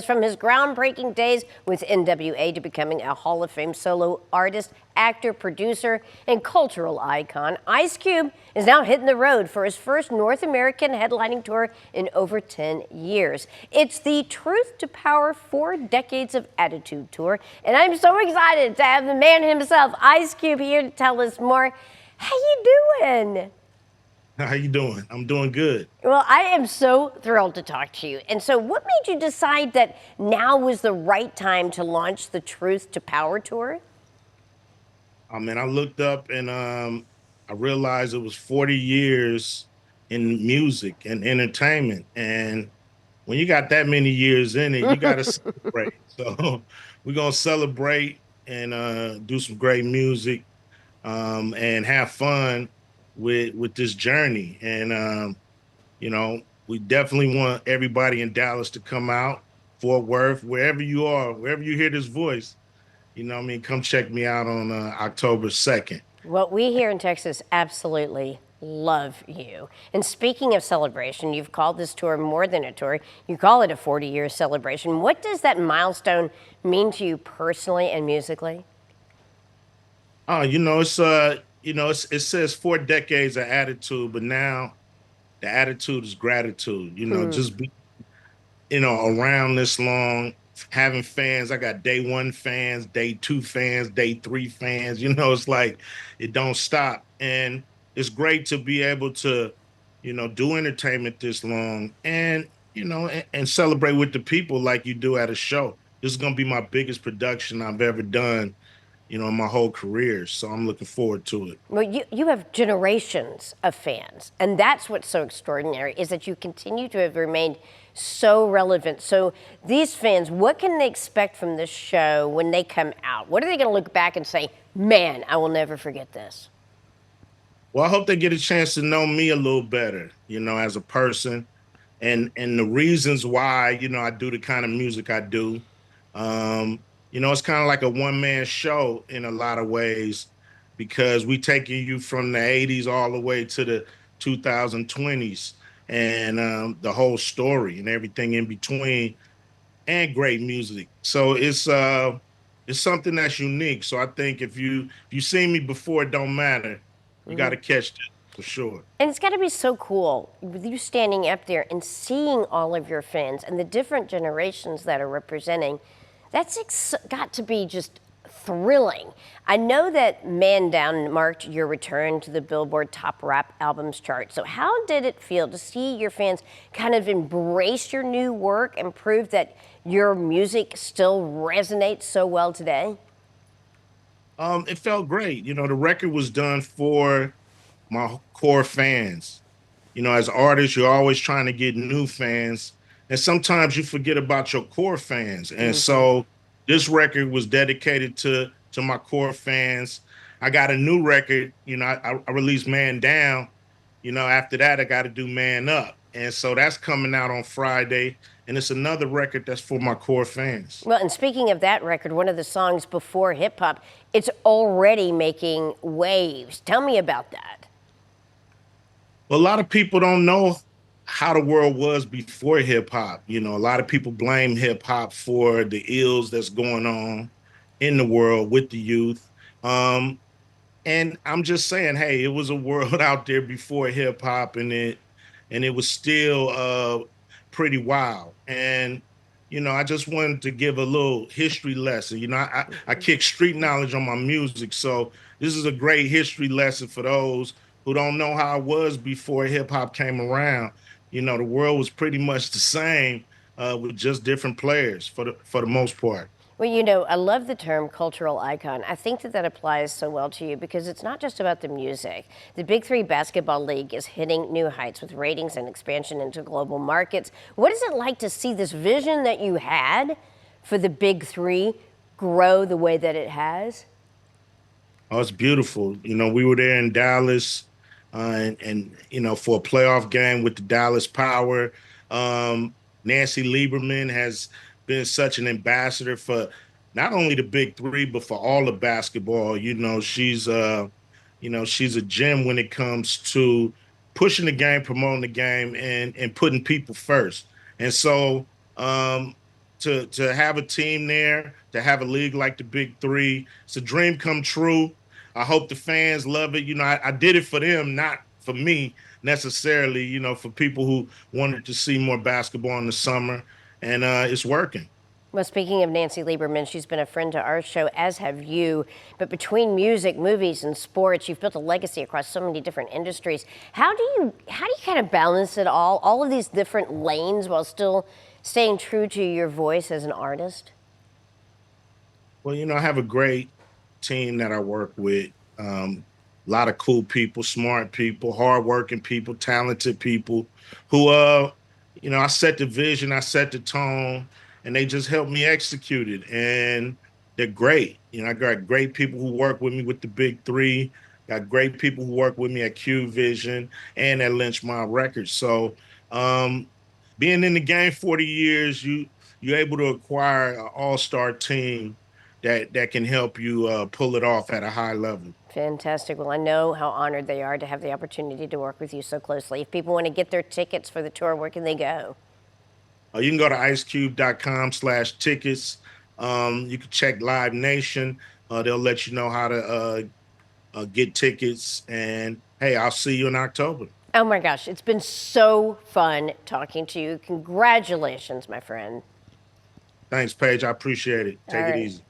From his groundbreaking days with NWA to becoming a Hall of Fame solo artist, actor, producer, and cultural icon, Ice Cube is now hitting the road for his first North American headlining tour in over 10 years. It's the Truth to Power 4 Decades of Attitude tour, and I'm so excited to have the man himself, Ice Cube, here to tell us more. How you doing? How you doing? I'm doing good. Well, I am so thrilled to talk to you. And so what made you decide that now was the right time to launch the Truth to Power tour? I mean, I looked up and I realized it was 40 years in music and entertainment. And when you got that many years in it, you got to celebrate. So we're gonna celebrate and do some great music and have fun with this journey. And we definitely want everybody in Dallas to come out, Fort Worth, wherever you are, wherever you hear this voice. Come check me out on October 2nd. Well, we here in Texas absolutely love you. And speaking of celebration, you've called this tour more than a tour. You call it a 40-year celebration. What does that milestone mean to you personally and musically? Oh, it says 4 decades of attitude, but now the attitude is gratitude. Just be, around this long, having fans. I got day one fans, day two fans, day three fans. It's like it don't stop. And it's great to be able to, do entertainment this long and celebrate with the people like you do at a show. This is gonna be my biggest production I've ever done, in my whole career. So I'm looking forward to it. Well, you have generations of fans, and that's what's so extraordinary is that you continue to have remained so relevant. So these fans, what can they expect from this show when they come out? What are they going to look back and say, man, I will never forget this? Well, I hope they get a chance to know me a little better, as a person and the reasons why, I do the kind of music I do. It's kind of like a one-man show in a lot of ways because we taking you from the 80s all the way to the 2020s and the whole story and everything in between and great music. So it's something that's unique. So I think if you seen me before, it don't matter. You got to catch it for sure. And it's got to be so cool with you standing up there and seeing all of your fans and the different generations that are representing. That's got to be just thrilling. I know that Man Down marked your return to the Billboard Top Rap Albums chart. So how did it feel to see your fans kind of embrace your new work and prove that your music still resonates so well today? It felt great. The record was done for my core fans. As artists, you're always trying to get new fans, and sometimes you forget about your core fans. And so this record was dedicated to my core fans. I got a new record. I released Man Down. After that, I got to do Man Up. And so that's coming out on Friday. And it's another record that's for my core fans. Well, and speaking of that record, one of the songs before hip hop, it's already making waves. Tell me about that. Well, a lot of people don't know how the world was before hip hop. A lot of people blame hip hop for the ills that's going on in the world with the youth. And I'm just saying, hey, it was a world out there before hip hop, and it was still pretty wild. And I just wanted to give a little history lesson. I kick street knowledge on my music, so this is a great history lesson for those who don't know how it was before hip hop came around. The world was pretty much the same with just different players for the most part. Well, I love the term cultural icon. I think that applies so well to you because it's not just about the music. The Big Three Basketball League is hitting new heights with ratings and expansion into global markets. What is it like to see this vision that you had for the Big Three grow the way that it has? Oh, it's beautiful. We were there in Dallas and for a playoff game with the Dallas Power. Nancy Lieberman has been such an ambassador for not only the Big Three, but for all of basketball. She's a gem when it comes to pushing the game, promoting the game, and putting people first. And so to have a team there, to have a league like the Big Three. It's a dream come true. I hope the fans love it. I did it for them, not for me necessarily. For people who wanted to see more basketball in the summer, and it's working. Well, speaking of Nancy Lieberman, she's been a friend to our show, as have you. But between music, movies, and sports, you've built a legacy across so many different industries. How do you kind of balance it all of these different lanes, while still staying true to your voice as an artist? Well, I have a great team that I work with. A lot of cool people, smart people, hardworking people, talented people who, I set the vision, I set the tone, and they just help me execute it. And they're great. I got great people who work with me with the Big Three, got great people who work with me at Q Vision and at Lynch Mob Records. So, um, being in the game 40 years, you're able to acquire an all-star team that can help you pull it off at a high level. Fantastic. Well, I know how honored they are to have the opportunity to work with you so closely. If people want to get their tickets for the tour, where can they go? You can go to icecube.com/tickets. You can check Live Nation. They'll let you know how to get tickets. And hey, I'll see you in October. Oh my gosh, it's been so fun talking to you. Congratulations, my friend. Thanks, Paige. I appreciate it. All Take it right. easy.